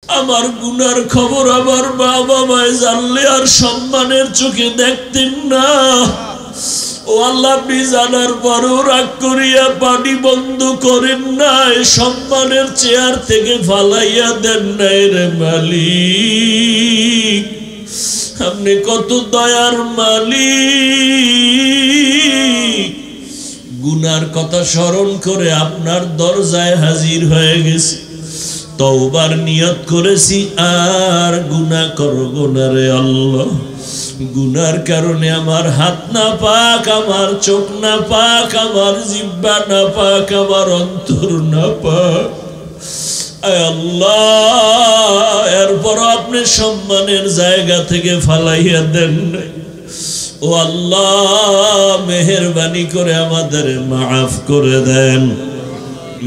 আমার গুনার খবর আমার বাবা মায় জানলে আর সম্মানের চোখে দেখতেন না। ও আল্লাহ, আপনি জানার পরও রাগ করিয়া পানি বন্ধ করেন নাই, সম্মানের চেয়ার থেকে ফালাইয়া দেন নাই রে মালিক। আপনি কত দয়ার মালিক। গুনার কথা স্মরণ করে আপনার দরজায় হাজির হয়ে গেছি, তওবার নিয়ত করেছি আর গুনাহ করব না রে আল্লাহ। গুনার কারণে আমার হাত না পাক, আমার চোখ না পাক, আমার জিহ্বা না পাক, আমার অন্তর না পাক। আয় আল্লাহ, এরপর আপনি সম্মানের জায়গা থেকে ফালাইয়া দেন নাই। ও আল্লাহ, মেহেরবানি করে আমাদের মাফ করে দেন,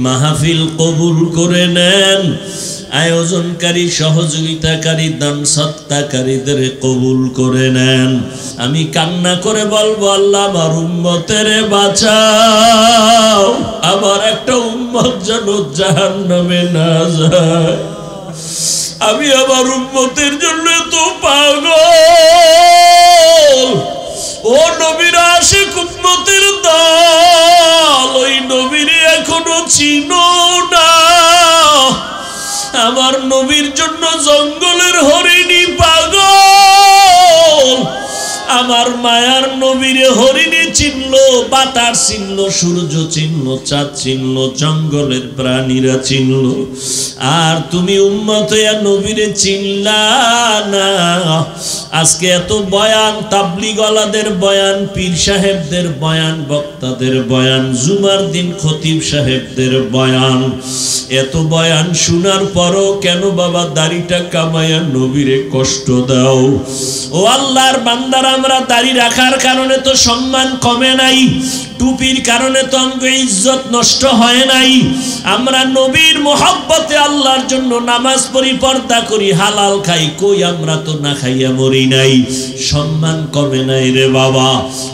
মাহফিল কবুল করে নেন, আয়োজনকারী সহযোগিতাকারী দান সত্তাকারীদের কবুল করে নেন। আমি কান্না করে বলবো, আল্লাহ আমার উম্মতের বাঁচাও, আমার একটা উম্মত যেন জাহান্নামে না যায়। আমি আমার উম্মতের জন্য তো পাগল। ও নবীর আশিক উম্মতের দল, ওই নবীর এখনো চিনো না। আমার নবীর জন্য জঙ্গলের হরিণী পাগল। আমার মায়ার নবীরে হরিণী চিনল, বাতাস চিনল, সূর্য চিনল, চাঁদ চিনল, জঙ্গলের প্রাণীরা চিনল, আর তুমি উম্মত হইয়া নবীরে চিনলা না। আজকে এত বয়ান, তাবলীগওয়ালাদের বয়ান, পীর সাহেবদের বয়ান, বক্তাদের বয়ান, জুমার দিন খতিব সাহেবদের বয়ান, এত বয়ান শোনার পরও কেন বাবা দাড়িটা কামাইয়া নবীরে কষ্ট দাও? ও আল্লাহর বান্দারা, আমরা দাড়ি রাখার কারণে তো সম্মান কমে নাই, টুপির কারণে তো আমাকে ইজ্জত নষ্ট হয় নাই। আমরা নবীর মোহাব্বতে আল্লাহর জন্য নামাজ পড়ি, পর্দা করি, হালাল খাই, কই আমরা তো না খাইয়া মরি নাই, সম্মান কমে নাই রে বাবা।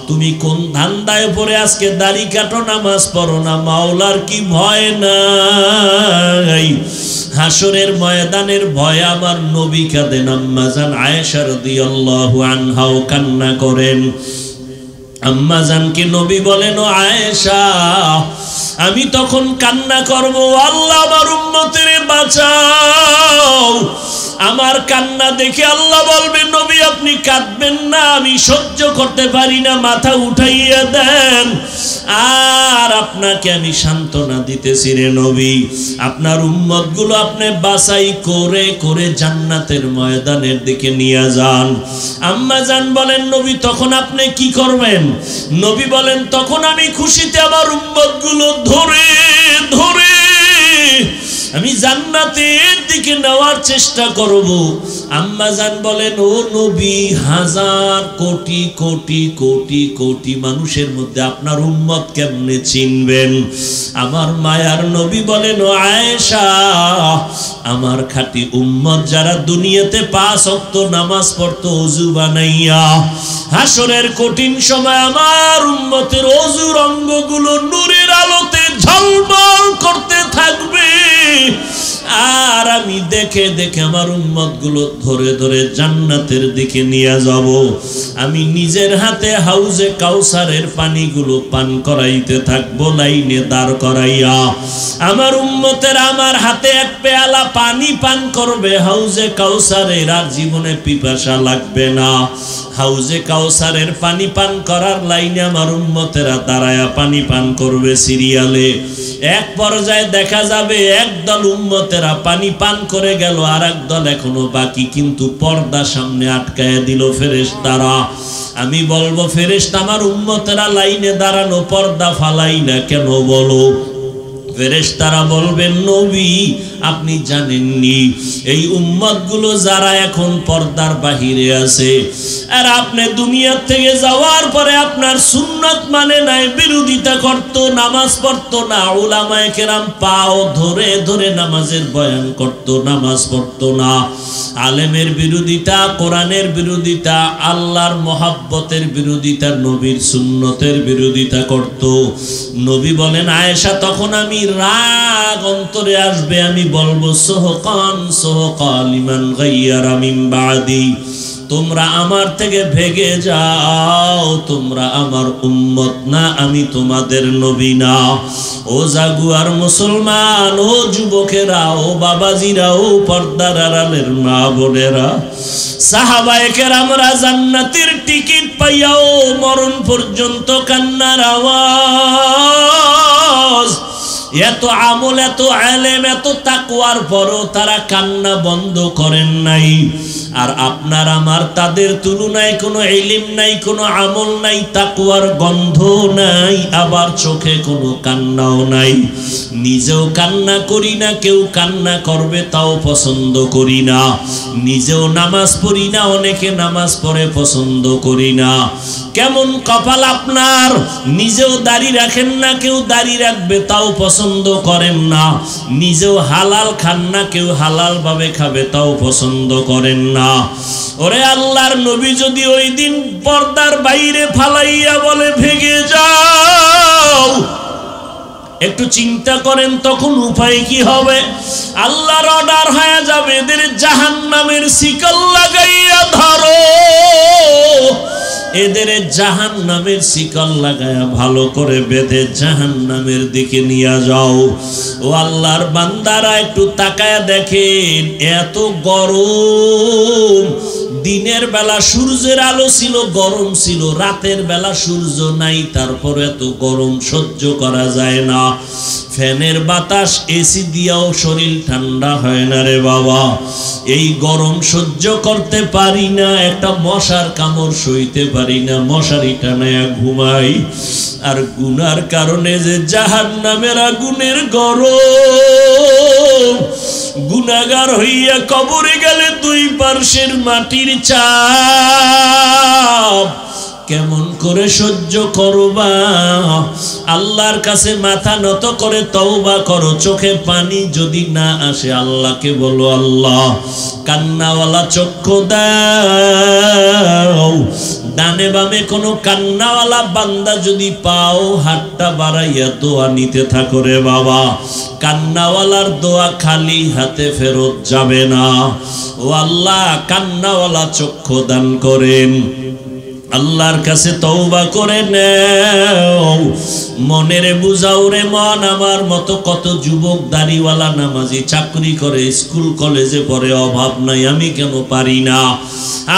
তুমি কোন ধান্দায় পড়ে আজকে দাড়ি কাটো, নামাজ পড়ো না? মাওলার কি ভয় নাই? হাসরের ময়দানের ভয়ে আমার নবী কাঁদেন, আম্মা জান আয়েশা রাদিয়াল্লাহু আনহাও কান্না করেন। আম্মা জানকে নবী বলেন, ও আয়েশা, আমি তখন কান্না করব, আল্লাহ আমার উম্মতের বাঁচাও। আমার কান্না দেখে আল্লাহ বলবে, নবী আপনি কাঁদবেন না, আমি সহ্য করতে পারি না, মাথা উঠাইয়া দেন। আর আপনাকে আমি সান্ত্বনা দিতেছি রে নবী, আপনার উম্মতগুলো আপনি বাছাই করে করে জান্নাতের ময়দানের দিকে নিয়ে যান। আম্মা জান বলেন, নবী তখন আপনি কি করবেন? নবী বলেন, তখন আমি খুশিতে আমার উম্মতগুলো ধরে ধরে আমি জান্নাতের দিকে নেওয়ার চেষ্টা করব। আম্মা জান বলেন, ও নবী, হাজার কোটি কোটি কোটি কোটি মানুষের মধ্যে আপনার উম্মত কেমনে চিনবেন? আমার মায়ার নবী বলেন, ও আয়েশা, আমার খাঁটি উম্মত যারা দুনিয়াতে 5 ওয়াক্ত নামাজ পড়তো ওযু বানাইয়া, হাসরের কঠিন সময় আমার উম্মতের ওযুর অঙ্গগুলো নূরের আলোতে ঝলমল করতে থাকবে। আর আমি দেখে দেখে আমার উম্মতগুলো ধরে ধরে জান্নাতের দিকে নিয়ে যাব। আমি নিজের হাতে হাউজে কাউসারের পানিগুলো পান করাইতে থাকবো, লাইনে দাঁড় করাইয়া। আমার উম্মতের আমার হাতে এক পেয়ালা পানি পান করবে হাউজে কাউসারের, আর জীবনে পিপাসা লাগবে না। হাউজে কাউসারের পানি পান করার লাইনে আমার উম্মতেরা দাঁড়ায়া পানি পান করবে সিরিয়ালে। এক পর্যায়ে দেখা যাবে একদল উম্মতেরা পানি পান করে গেল, আর একদল এখনো বাকি, কিন্তু পর্দা সামনে আটকায় দিল ফেরেশতারা। আমি বলবো, ফেরেশতা আমার উম্মতেরা লাইনে দাঁড়ানো, পর্দা ফালাই না কেন বলো? ফেরেশতারা বলবেন, নবী আপনি জানেননি এই উম্মতগুলো যারা এখন পর্দার বাহিরে আছে, আর আপনি দুনিয়া থেকে যাওয়ার পরে আপনার সুন্নাত মানে নাই, বিরোধিতা করতো, নামাজ পড়তো না, উলামায়ে কেরাম পাও ধরে ধরে নামাজের বয়ান করতো, নামাজ পড়তো না। আলেমের বিরোধিতা, কোরআনের বিরোধিতা, আল্লাহর মহাব্বতের বিরোধিতা, নবীর সুন্নতের বিরোধিতা করত। নবী বলেন, আয়েশা, তখন আমি রাগ অন্তরে আসবে, আমি বলবো সোহকান সোহকান লিমান গায়্যারা মিন বাদি, তোমরা আমার থেকে ভেগে যাও, তোমরা আমার উম্মত না, আমি তোমাদের নবী না। ও জাগুয়ার মুসলমান, ও যুবকেরা, ও বাবাজিরা, ও পর্দার আড়ালের মা বোনেরা, সাহাবায়ে কেরামরা জান্নাতের টিকিট পাইয়াও মরণ পর্যন্ত কান্নার আওয়াজ, এত আমল, এত আলেম, এত তাকওয়ার পরও তারা কান্না বন্ধ করেন নাই। আর আপনার আমার তাদের তুলনায় কোনো ইলম নাই, কোনো আমল নাই, তাকওয়ার গন্ধ নাই, আবার চোখে কোনো কান্নাও নাই। নিজেও কান্না করি না, কেউ কান্না করবে তাও পছন্দ করি না। নিজেও নামাজ পড়ি না, অনেকে নামাজ পড়ে পছন্দ করি না। কেমন কপাল আপনার, নিজেও দাড়ি রাখেন না, কেউ দাড়ি রাখবে তাও পছন্দ করেন না। নিজেও হালাল খান না, কেউ হালাল ভাবে খাবে তাও পছন্দ করেন না। ওরে আল্লাহর নবী যদি ওই দিন পর্দার বাইরে ফালাইয়া বলে ভেগে যাও, একটু চিন্তা করেন তখন উপায় কি হবে? আল্লাহর অর্ডার হয়ে যাবে, এদের জাহান্নামের শিকল লাগাইয়া ধরো, এদের জাহান্নামের শিকল লাগায়া ভালো করে বেঁধে জাহান্নামের দিকে নিয়ে যাও। ও আল্লাহর বান্দারা, একটু তাকায়া দেখেন, এত গরম, দিনের বেলা সূর্যের আলো ছিল, গরম ছিল, রাতের বেলা সূর্য নাই, তারপর এত গরম সহ্য করা যায় না। ফ্যানের বাতাস, এসি দিয়াও শরীর ঠান্ডা হয় না রে বাবা। এই গরম সহ্য করতে পারি না, একটা মশার কামড় সইতে পারি না, মশারি টানায়া ঘুমাই। আর গুনার কারণে যে জাহান্নামের আগুনের গরম, গুনাহগার হইয়া কবরে গেলে দুই পার্শ্বের মাটির চাপ কেমন করে সহ্য করবা? আল্লাহর কাছে মাথা নত করে তওবা করো। চোখে পানি যদি না আসে আল্লাহকে বলো, আল্লাহ কান্নাওয়ালা চক্ষু দাও। ডানে বামে কোনো কান্নাওয়ালা বান্দা যদি পাও, হাতটা বাড়াইয়া দোয়া নিতে থাকো রে বাবা। কান্নাওয়ালার দোয়া খালি হাতে ফেরত যাবে না। ও আল্লাহ, কান্নাওয়ালা চক্ষু দান করেন। আল্লাহর কাছে তওবা করে নাও, মনেরে বুঝাও রে মন, আমার মতো কত যুবক দাড়িওয়ালা নামাজি চাকরি করে, স্কুল কলেজে পড়ে, অভাব নাই, আমি কেন পারি না?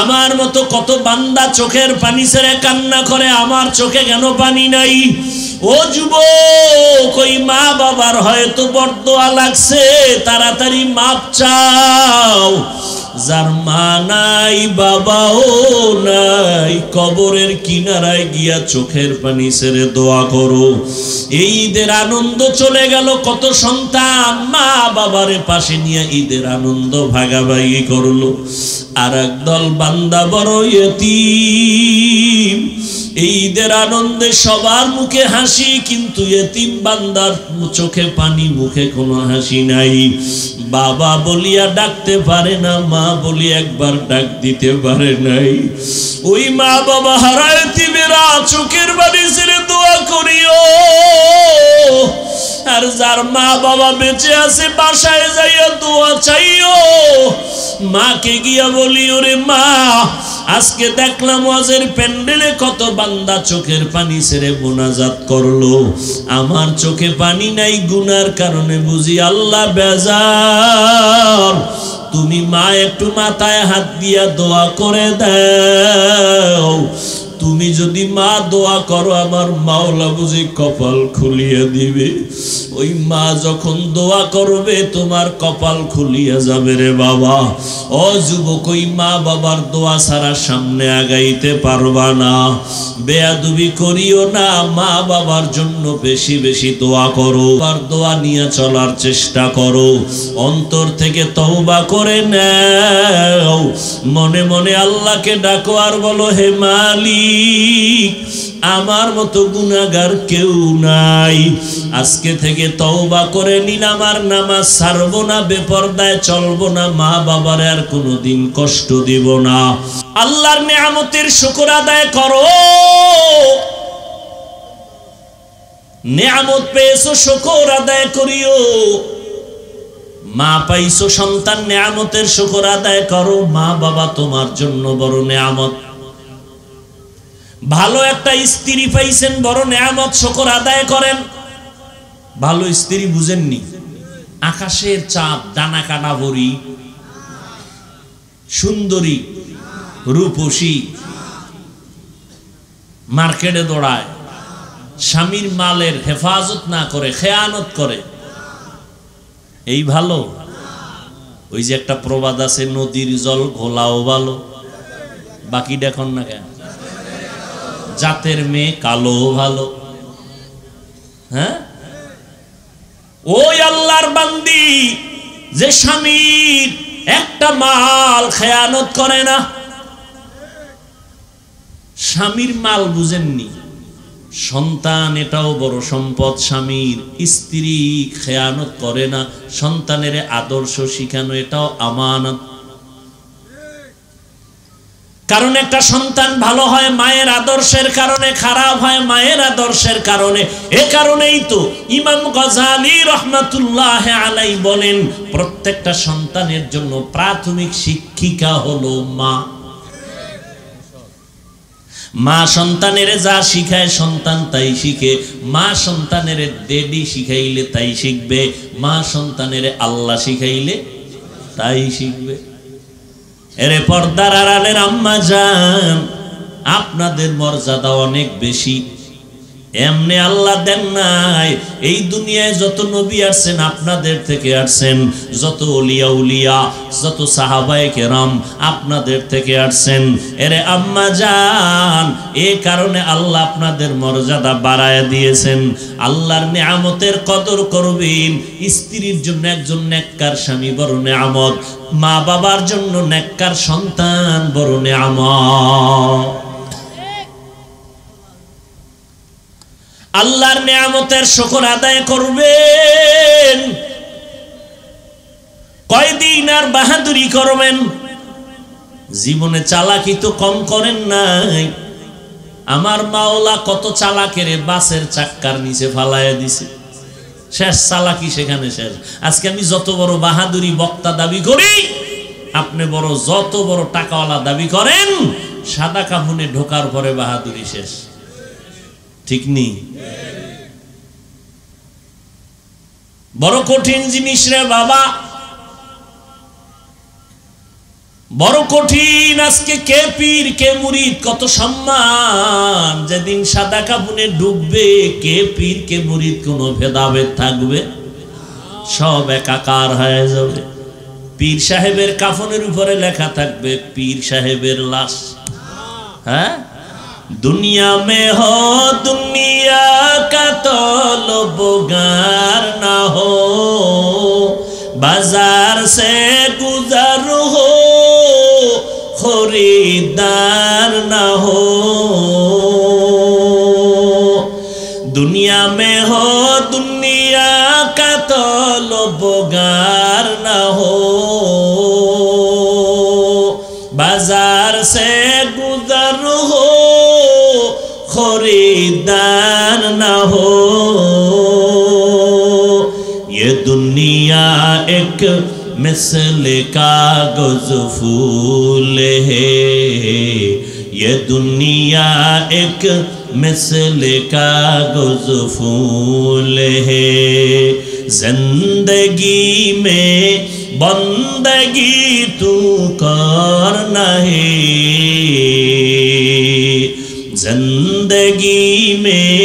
আমার মতো কত বান্দা চোখের পানি ছেড়ে কান্না করে, আমার চোখে কেন পানি নাই? ও যুবক, ওই মা বাবার হয়তো বরদোয়া লাগছে, তাড়াতাড়ি মাপ চাও। যার মা নাই, বাবাও নাই, কবরের কিনারায় গিয়া চোখের পানি ছেড়ে দোয়া করো। এই ঈদের আনন্দ চলে গেল, কত সন্তান মা বাবারে পাশে নিয়ে ঈদের আনন্দ ভাগাভাগি করলো। আর একদল বান্দা বড় ইয়তীম, এই ঈদের আনন্দে সবার মুখে হাসি, কিন্তু ইয়তীম বান্দার চোখে পানি, মুখে কোনো হাসি নাই। বাবা বলিয়া ডাকতে পারে না, মা বলি একবার ডাক দিতে পারে নাই। ওই মা বাবা হারা ইয়তীমেরা চোখের পানি ছেড়ে দোয়া করিও। আর যার মা বাবা বেঁচে আছে, বাসায় যাইয়া দোয়া চাইও। মাকে গিয়া বলি, ওরে মা, আজকে দেখলাম ওয়াজের প্যান্ডেলে কত বান্দা চোখের পানি ছেড়ে মোনাজাত করলো, আমার চোখে পানি নাই, গুনার কারণে বুঝি আল্লাহ বেজার। তুমি মা একটু মাথায় হাত দিয়া দোয়া করে দাও। তুমি যদি মা দোয়া করো, আমার মাওলা বুঝি কপাল খুলিয়ে দিবে। ওই মা যখন দোয়া করবে, তোমার কপাল খুলিয়া যাবে রে বাবা। ও যুবক, ওই মা বাবার দোয়া ছাড়া সামনে আগাইতে পারবা না। বেয়াদবি করিও না, মা বাবার জন্য বেশি বেশি দোয়া করো, আর দোয়া নিয়ে চলার চেষ্টা করো। অন্তর থেকে তওবা করে নাও, মনে মনে আল্লাহকে ডাকো আর বলো, হে মালিক, মালিক আমার মতো গুনাহগার কেউ নাই। আজকে থেকে তওবা করে নিলাম, আর নামাজ ছাড়বো না, বেপরদায় চলবো না, মা বাবার আর কোনোদিন কষ্ট দিব না। আল্লাহর নিয়ামতের শুকর আদায় করো। নিয়ামত পেয়েছো, শুকর আদায় করিও। মা পাইছো, সন্তান, নিয়ামতের শুকর আদায় করো। মা বাবা তোমার জন্য বড় নিয়ামত। ভালো একটা স্ত্রী পাইছেন, বড় নিয়ামত, শুকর আদায় করেন। ভালো স্ত্রী বুঝেননি? আকাশের চাঁদ, ডানা কাটা ভরি, সুন্দরী, রূপসী, মার্কেটে দৌড়ায়, স্বামীর মালের হেফাজত না করে খেয়ানত করে, এই ভালো? ওই যে একটা প্রবাদ আছে, নদীর জল ঘোলাও ভালো, বাকি দেখুন না কেন? জাতের মেয়ে কালো ভালো। হ্যাঁ, ওই আল্লাহর বান্দি যে স্বামীর একটা মাল খেয়ানত করে না। স্বামীর মাল বুঝেননি? সন্তান এটাও বড় সম্পদ স্বামীর। স্ত্রী খেয়ানত করে না, সন্তানের আদর্শ শিখানো এটাও আমানত। কারণ একটা সন্তান ভালো হয় মায়ের আদর্শের কারণে, খারাপ হয় মায়ের আদর্শের কারণে। এ কারণেই তো ইমাম গজালি রহমাতুল্লাহ আলাইহি বলেন, প্রত্যেকটা সন্তানের জন্য প্রাথমিক শিক্ষিকা হলো মা। মা সন্তানের যা শিখায় সন্তান তাই শিখে। মা সন্তানের দেডি শিখাইলে তাই শিখবে, মা সন্তানের আল্লাহ শিখাইলে তাই শিখবে। এরে পর্দার আড়ালের আম্মা জান, আপনাদের মর্যাদা অনেক বেশি। এমনি আল্লাহ দেন নাই। এই দুনিয়ায় যত নবী আসছেন আপনাদের থেকে আসছেন, যত ওলিয়া উলিয়া, যত সাহাবায়ে কেরাম আপনাদের থেকে আসছেন। এরে আম্মা জান, এই কারণে আল্লাহ আপনাদের মর্যাদা বাড়ায় দিয়েছেন। আল্লাহর নিয়ামতের কদর করবেন। স্ত্রীর জন্য একজন নেককার স্বামী বড় নিয়ামত, মা বাবার জন্য নেককার সন্তান বড় নিয়ামত। আল্লাহর নিয়ামতের শুকর আদায় করবেন। কয়দিন আর বাহাদুরি করবেন? জীবনে চালাকি তো কম করেন নাই। আমার মাওলা কত চালাকেরে বাসের চাক্কার নিচে ফালাইয়া দিছে, শেষ চালাকি সেখানে শেষ। আজকে আমি যত বড় বাহাদুরি বক্তা দাবি করি, আপনি বড় যত বড় টাকাওয়ালা দাবি করেন, সাদা কাফনে ঢোকার পরে বাহাদুরি শেষ। ঠিক নেই? বড় কঠিন জিনিস রে বাবা, বড় কঠিন। আজকে কে পীর কে মুরিদ কত সম্মান। যেদিন সাদা কাফনে ডুববে, কে পীর কে মুরিদ কোনো ভেদাভেদ থাকবে? সব একাকার হয়ে যাবে। পীর সাহেবের কাফনের উপরে লেখা থাকবে পীর সাহেবের লাশ। হ্যাঁ, दुनिया में हो दुनिया का तलबगार ना हो, बाजार से गुजर हो खरीदार ना हो। दुनिया में हो दुनिया का तलबगार ना हो, बाजार से गुजर हो खरीदार ना हो। ये दुनिया एक मिसल कागज फूल है, ये दुनिया एक मिसल कागज फूल है। जिंदगी में बंदगी तू करना है, जिंदगी में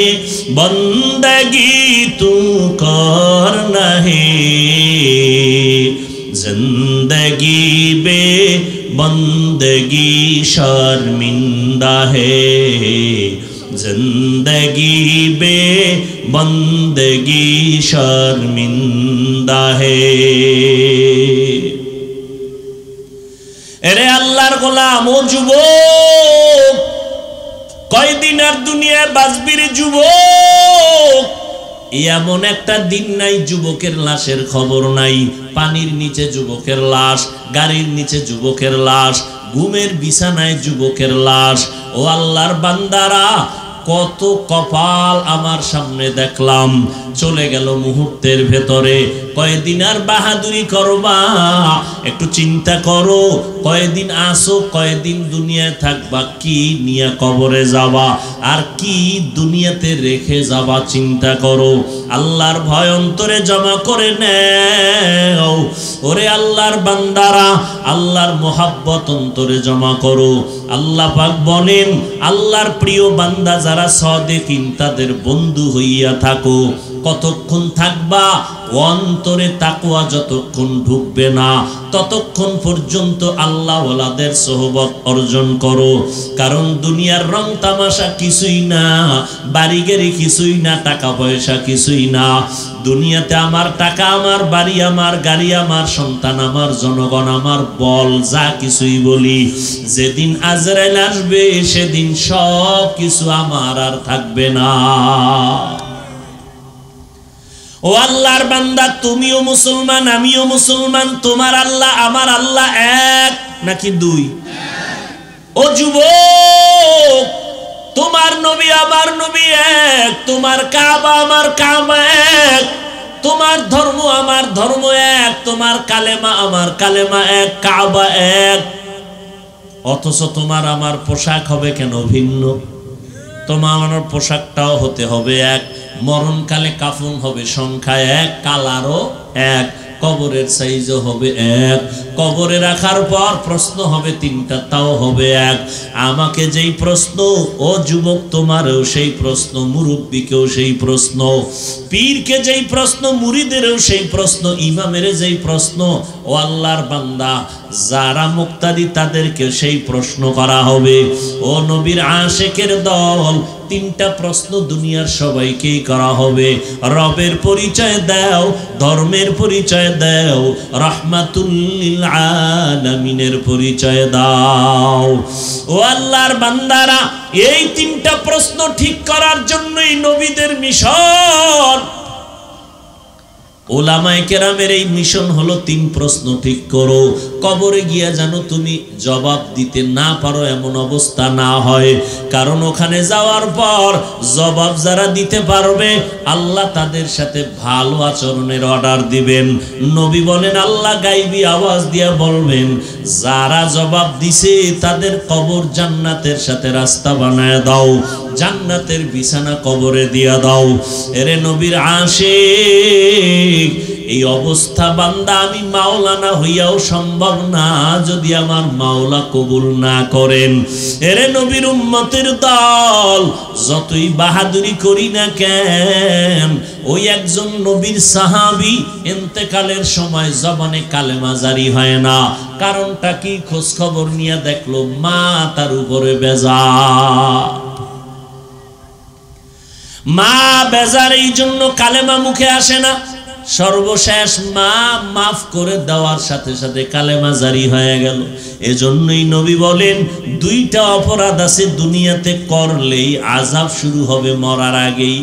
बंदगी तू करना है। जिंदगी बे बंदगी शर्मिंदा है, जिंदगी बे बंदगी शर्मिंदा है। এরে আল্লাহর গোলাম ও যুবক, কয়দিন আর দুনিয়ায় বাঁচবি রে যুবক? এমন একটা দিন নাই যুবকের লাশের খবর নাই। পানির নিচে যুবকের লাশ, গাড়ির নিচে যুবকের লাশ, ঘুমের বিছানায় যুবকের লাশ। ও আল্লাহর বান্দারা, কত কপাল আমার সামনে দেখলাম, চলে গেল মুহূর্তের ভেতরে। কয়দিন আর বাহাদুরি করবা? একটু চিন্তা করো, কয়দিন আসো, কয়দিন দুনিয়ায় থাকবা, কি নিয়ে কবরে যাবা, আর কি দুনিয়াতে রেখে যাবা, চিন্তা করো। আল্লাহর ভয় অন্তরে জমা করে নেও। ওরে আল্লাহর বান্দারা, আল্লাহর মোহাব্বত অন্তরে জমা করো। আল্লাহ পাক বলেন, আল্লাহর প্রিয় বান্দা যারা সাদিকিন, তাদের বন্ধু হইয়া থাকো। কতক্ষণ থাকবা? অন্তরে তাকওয়া যতক্ষণ ঢুকবে না, ততক্ষণ পর্যন্ত আল্লাহওয়ালাদের সোহবত অর্জন করো। কারণ দুনিয়ার রং তামাশা কিছুই না, বাড়ি গাড়ি কিছুই না, টাকা পয়সা কিছুই না। দুনিয়াতে আমার টাকা, আমার বাড়ি, আমার গাড়ি, আমার সন্তান, আমার জনগণ, আমার বল, যা কিছুই বলি, যেদিন আজরাইল আসবে সেদিন সব কিছু আমার আর থাকবে না। ও আল্লাহর বান্দা, তুমিও মুসলমান, আমিও মুসলমান। তোমার আল্লাহ আমার আল্লাহ এক নাকি দুই? ও যুবক, তোমার নবী আমার নবী এক, তোমার কাবা আমার কাবা এক, তোমার ধর্ম আমার ধর্ম এক, তোমার কালেমা আমার কালেমা এক, কাবা এক। অথচ তোমার আমার পোশাক হবে কেন ভিন্ন? তোমার আমার পোশাকটাও হতে হবে এক, মরণকালে কাফন হবে সংখ্যায় এক, কালারও এক, কবরের সাইজও হবে এক, কবরে রাখার পর প্রশ্ন হবে তিনটা, তাও হবে এক। আমাকে যেই প্রশ্ন, ও যুবক তোমারও সেই প্রশ্ন, মুরব্বীকেও সেই প্রশ্ন, পীরকে যেই প্রশ্ন, মুরিদেরও সেই প্রশ্ন, ইমামের যেই প্রশ্ন। ও আল্লাহর বান্দা, যারা মুক্তাদি তাদেরকে সেই প্রশ্ন করা হবে। ও নবীর আশিকের দল, তিনটা প্রশ্ন দুনিয়ার সবাইকেই করা হবে। রবের পরিচয় দাও, ধর্মের পরিচয় দাও, রাহমাতুল লিল আলামিনের পরিচয় দাও। ও আল্লাহর বান্দারা, এই তিনটা প্রশ্ন ঠিক করার জন্যই নবীদের মিশন। ওলামায়ে কেরামের এই মিশন হলো তিন প্রশ্ন ঠিক করো। কবরে গিয়া জানো তুমি জবাব দিতে না পারো এমন অবস্থা না হয়। কারণ ওখানে যাওয়ার পর জবাব যারা দিতে পারবে, আল্লাহ তাদের সাথে ভালো আচরণের অর্ডার দিবেন। নবী বলেন, আল্লাহ গাইবি আওয়াজ দিয়া বলবেন, যারা জবাব দিছে তাদের কবর জান্নাতের সাথে রাস্তা বানায় দাও, জান্নাতের বিছানা কবরে দিয়া দাও। এরে নবীর আশিক, এই অবস্থা বান্দা আমি মাওলানা হইয়াও সম্ভব না যদি আমার মাওলা কবুল না করেন। এরে নবীর উম্মতের দল, যতই বাহাদুরি করি না কেন, ওই একজন নবীর সাহাবী ইন্তেকালের সময় জবানে কালেমা জারি হয় না। কারণটা কি? খোঁজ খবর নিয়ে দেখলো মা তার উপরে বেজার। মা বেজার, এই জন্য কালেমা মুখে আসে না। সর্বশেষ মা মাফ করে দেওয়ার সাথে সাথে কালেমা জারি হয়ে গেল। এজন্যই নবী বলেন, দুইটা অপরাধ আছে দুনিয়াতে করলেই আযাব শুরু হবে মরার আগেই।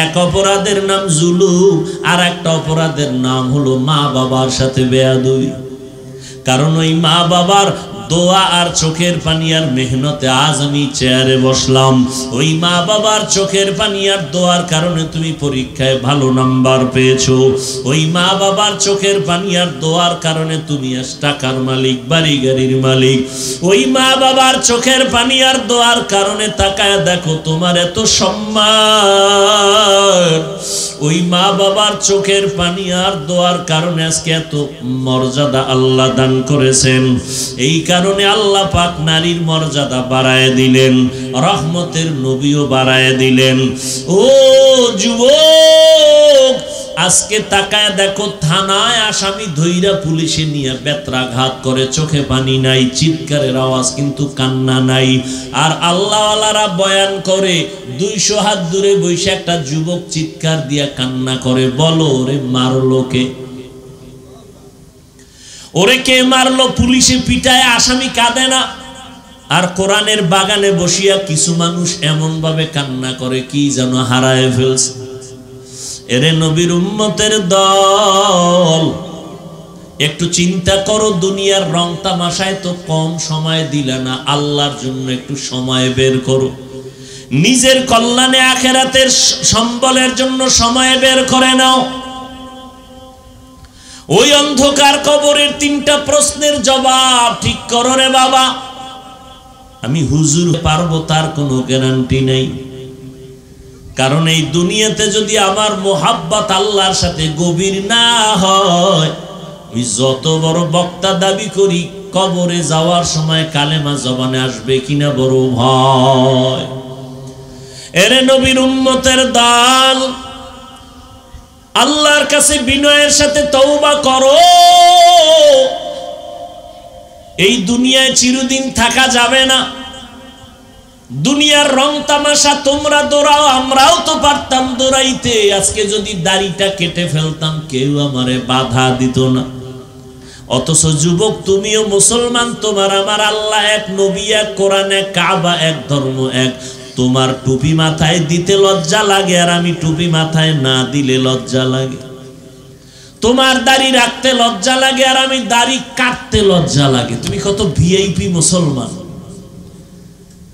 এক অপরাধের নাম জুলুম, আর একটা অপরাধের নাম হলো মা বাবার সাথে বেয়াদবি। কারণ ওই মা বাবার দোয়া আর চোখের পানি আর মেহনতে আজ আমি চেয়ারে বসলাম। ওই মা বাবার চোখের পানি আর দোয়ার কারণে তুমি পরীক্ষায় ভালো নাম্বার পেয়েছো। ওই মা বাবার চোখের পানি আর দোয়ার কারণে তুমি আজ টাকার মালিক, বাড়ি গাড়ির মালিক। ওই মা বাবার চোখের পানি আর দোয়ার কারণে তাকায় দেখো তোমার এত সম্মান। ওই মা বাবার চোখের পানি আর দোয়ার কারণে আজকে এত মর্যাদা আল্লাহ দান করেছেন। এই কারণে আল্লাহ পাক নারীর মর্যাদা বাড়ায় দিলেন, রহমতের নবীও বাড়ায় দিলেন। ও যুবক, আজকে তাকায় দেখো থানায় আসামি ধইরা পুলিশে নিয়ে বেত্রাঘাত করে, চোখে পানি নাই, চিৎকারের আওয়াজ কিন্তু কান্না নাই। আর আল্লাহওয়ালারা বয়ান করে 200 হাত দূরে বসে একটা যুবক চিৎকার দিয়া কান্না করে, বলো ওরে মারলো কে? ওরে কে মারলো? পুলিশে পিটায়, আসামি কাঁদে না। আর কোরআনের বাগানে বসিয়া কিছু মানুষ এমন ভাবে কান্না করে কি যেন হারায় ফেলছে। এরে নবীর উম্মতের দল, একটু চিন্তা করো, দুনিয়ার রং তামাশায় তো কম সময় দিলে না, আল্লাহর জন্য একটু সময় বের করো। নিজের কল্যাণে আখিরাতের সম্বলের জন্য সময় বের করে নাও। ওই অন্ধকার কবরের 3টা প্রশ্নের জবাব ঠিক করো রে বাবা। আমি হুজুর পারবো তার কোনো গ্যারান্টি নেই, কারণ এই দুনিয়াতে যদি আমার মোহাব্বত আল্লাহর সাথে গভীর না হয়, আমি যত বড় বক্তা দাবি করি, কবরে যাওয়ার সময় কালেমা জবানে আসবে কিনা বড় ভয়। এরে নবীর উম্মতের দল, আল্লাহর কাছে বিনয়ের সাথে তওবা করো। এই দুনিয়ায় চিরদিন থাকা যাবে না। দুনিয়ার রং তামাশা তোমরা দৌড়াও, আমরাও তো পারতাম দৌড়াইতে। আজকে যদি দাড়িটা কেটে ফেলতাম, কেউ আমারে বাধা দিত না। অথচ যুবক, তুমিও মুসলমান, তোমার আমার আল্লাহ এক, নবী এক, কোরআন এক, কাবা এক, ধর্ম এক। তোমার টুপি মাথায় দিতে লজ্জা লাগে, আর আমি টুপি মাথায় না দিলে লজ্জা লাগে। তোমার দাড়ি রাখতে লজ্জা লাগে, আর আমি দাড়ি কাটতে লজ্জা লাগে। তুমি কত ভিআইপি মুসলমান।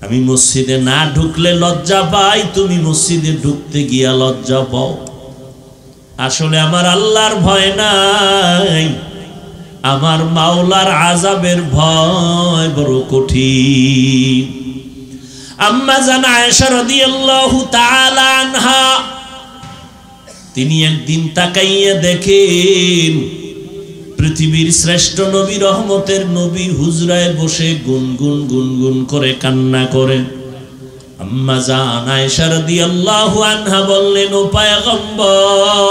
আমি মসজিদে না ঢুকলে লজ্জা পাই, তুমি মসজিদে ঢুকতে গিয়া লজ্জা পাও। আসলে আমার আল্লাহর ভয় নাই, আমার মাওলার আযাবের ভয় বড় কঠিন। আম্মা জান আয়েশা রাদিয়াল্লাহু তাআলা আনহা, তিনি একদিন তাকাইয়া দেখেন পৃথিবীর শ্রেষ্ঠ নবী, রহমতের নবী হুজরায় বসে গুনগুন গুনগুন করে কান্না করেন। আম্মা জান আয়েশা রাদিয়াল্লাহু আনহা বললেন, ও পয়গম্বর,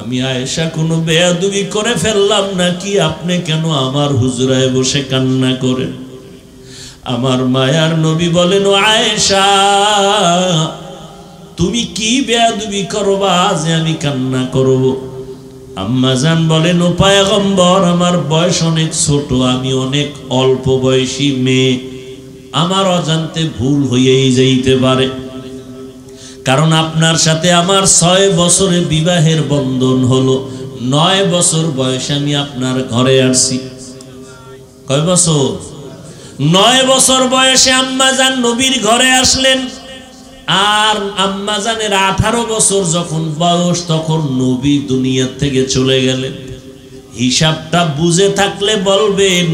আমি আয়েশা কোনো বেয়াদবি করে ফেললাম নাকি? আপনি কেন আমার হুজরায় বসে কান্না করেন? আমার মায়ার নবী বলেন, ও আয়েশা, তুমি কি বেয়াদবি করবা যে আমি কান্না করব? আম্মা জান বলেন, ও পয়গম্বর, আমার বয়স অনেক ছোট, আমি অনেক অল্প বয়সী মেয়ে, আমার অজান্তে ভুল হয়েই যাইতে পারে। কারণ আপনার সাথে আমার 6 বছরে বিবাহের বন্ধন হলো, 9 বছর বয়সে আমি আপনার ঘরে আসছি। কয় বছর? 9 বছর বয়সে আম্মা জান নবীর ঘরে আসলেন। আর আম্মা জানের 18 বছর যখন বয়স, তখন নবী দুনিয়া থেকে চলে গেলেন। হিসাবটা বুঝে থাকলে বলবেন,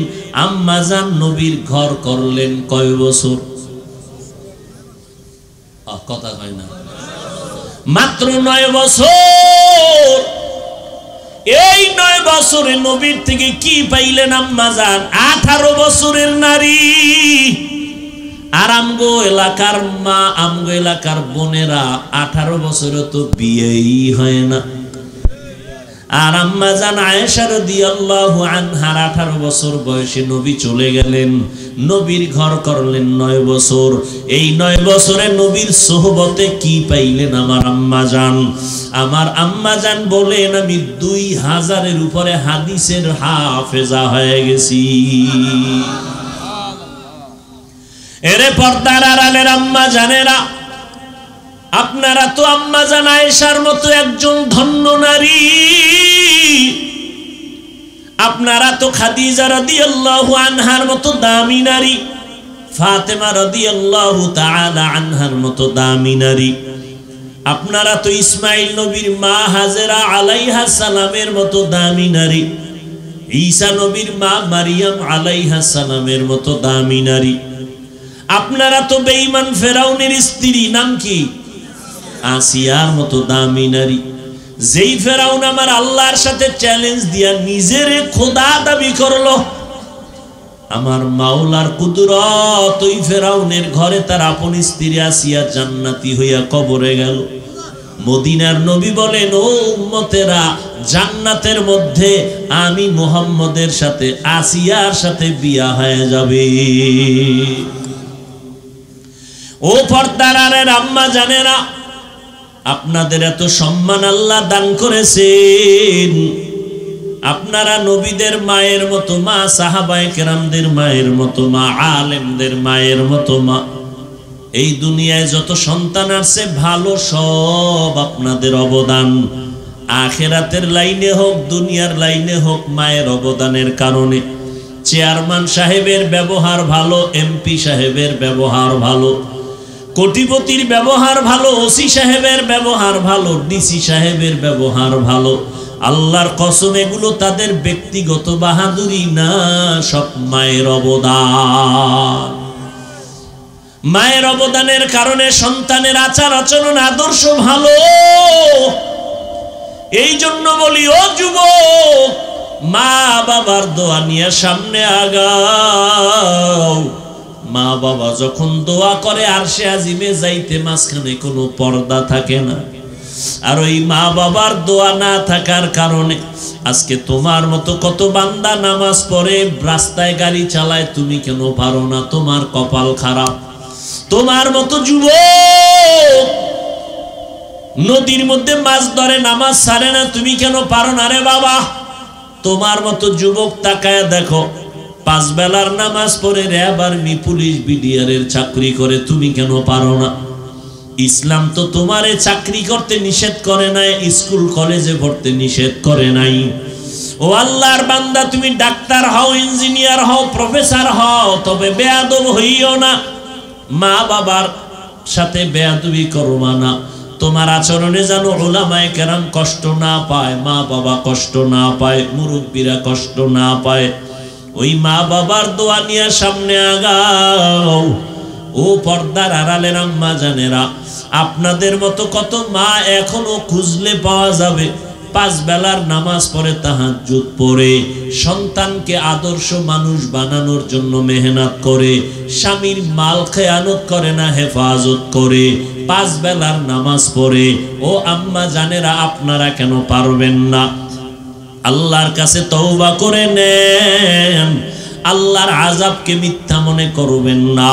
আম্মা জান নবীর ঘর করলেন কয় বছর? কথা হয় না, মাত্র 9 বছর। এই 9 বছরে নবীর থেকে কি পাইলেন আম্মা জান? 18 বছরের নারী। আর আমগো এলাকার মা, আমগো এলাকার বোনেরা 18 বছরে তো বিয়েই হয় না। আর আম্মা জান আয়েশা রাদিয়াল্লাহু আনহার 18 বছর বয়সে নবী চলে গেলেন, নবীর ঘর করলেন 9 বছর। এই 9 বছরে নবীর সোহবতে কি পাইলেন আমার আম্মা জান? আমার আম্মা জান বলেন, আমি 2000-এর উপরে হাদিসের হাফেজা হয়ে গেছি। এরে পর্দার আড়ালের আম্মা জানেরা, আপনারা তো আম্মা জান আয়েশার মতো একজন ধন্য নারী। আপনারা তো খাদিজা রাদিয়াল্লাহু আনহার মতো দামি নারী, ফাতেমা রাদিয়াল্লাহু তাআলা আনহার মতো দামি নারী। আপনারা তো ইসমাইল নবীর মা হাজেরা আলাইহা সালামের মতো দামি নারী, ঈসা নবীর মা মারিয়াম আলাইহা সালামের মতো দামি নারী। আপনারা তো বেঈমান ফেরাউনের স্ত্রী, নাম কি? আসিয়ার মতো দামি নারী। যেই ফেরাউন আমার আল্লাহর সাথে চ্যালেঞ্জ দিয়া নিজের খোদা দাবি করলো, আমার মাওলার কুদরত ওই ফেরাউনের ঘরে তার আপন স্ত্রী আসিয়া জান্নাতি হইয়া কবরে গেল। মদিনার নবী বলেন, ও উম্মতেরা, জান্নাতের মধ্যে আমি মুহাম্মদের সাথে আসিয়ার সাথে বিয়া হয়ে যাবে। ও পর্দার আড়ালের আম্মা জানেরা, আপনাদের এত সম্মান আল্লাহ দান করেছেন। আপনারা নবীদের মায়ের মতো মা, সাহাবায়ে কেরামদের মায়ের মতো মা, আলেমদের মায়ের মতো মা। এই দুনিয়ায় যত সন্তান আসছে ভালো সব আপনাদের অবদান। আখিরাতের লাইনে হোক দুনিয়ার লাইনে হোক, মায়ের অবদানের কারণে। চেয়ারম্যান সাহেবের ব্যবহার ভালো, এমপি সাহেবের ব্যবহার ভালো, কোটিপতির ব্যবহার ভালো, ওসি সাহেবের ব্যবহার ভালো, ডিসি সাহেবের ব্যবহার ভালো। আল্লাহর কসম এগুলো তাদের ব্যক্তিগত বাহাদুরি না, সব মায়ের অবদান। মায়ের অবদানের কারণে সন্তানের আচার আচরণ আদর্শ ভালো। এই জন্য বলি, ও যুবক, মা বাবার দোয়া নিয়ে সামনে আগাও। মা বাবা যখন দোয়া করে আরশে আজিমে যাইতে মাঝখানে কোনো পর্দা থাকে না। আর ওই মা বাবার দোয়া না থাকার কারণে আজকে তোমার মতো কত বান্দা নামাজ পড়ে রাস্তায় গাড়ি চালায়, তুমি কেন পারো না? তোমার কপাল খারাপ। তোমার মতো যুবক নদীর মধ্যে মাছ ধরে নামাজ ছাড়ে না, তুমি কেন পারো না রে বাবা? তোমার মতো যুবক তাকায় দেখো, 5 বেলার নামাজ পড়ে র্যাব আর্মি পুলিশ বিডিআরের চাকরি করে, তুমি কেন পারো না? ইসলাম তো তোমারে চাকরি করতে নিষেধ করে নাই, স্কুল কলেজে পড়তে নিষেধ করে নাই। ও আল্লাহর বান্দা, তুমি ডাক্তার হও, ইঞ্জিনিয়ার হও, প্রফেসর হও, তবে বেয়াদব হইও না। মা বাবার সাথে বেয়াদবি করবা না। তোমার আচরণে যেন উলামায়ে কেরাম কষ্ট না পায়, মা বাবা কষ্ট না পায়, মুরব্বীরা কষ্ট না পায়। ওই মা বাবার দোয়া নিয়ে সামনে আগাও। ও পর্দার আড়ালের আম্মা জানেরা, আপনাদের মতো কত মা এখনো খুঁজলে পাওয়া যাবে। 5 বেলার নামাজ পড়ে, তাহাজ্জুদ পড়ে, সন্তানকে আদর্শ মানুষ বানানোর জন্য মেহনত করে, স্বামীর মাল খেয়ানত করে না, হেফাজত করে, 5 বেলার নামাজ পড়ে। ও আম্মা জানেরা, আপনারা কেন পারবেন না? আল্লাহর কাছে তওবা করে নেন, আল্লাহর আযাবকে মিথ্যা মনে করবেন না।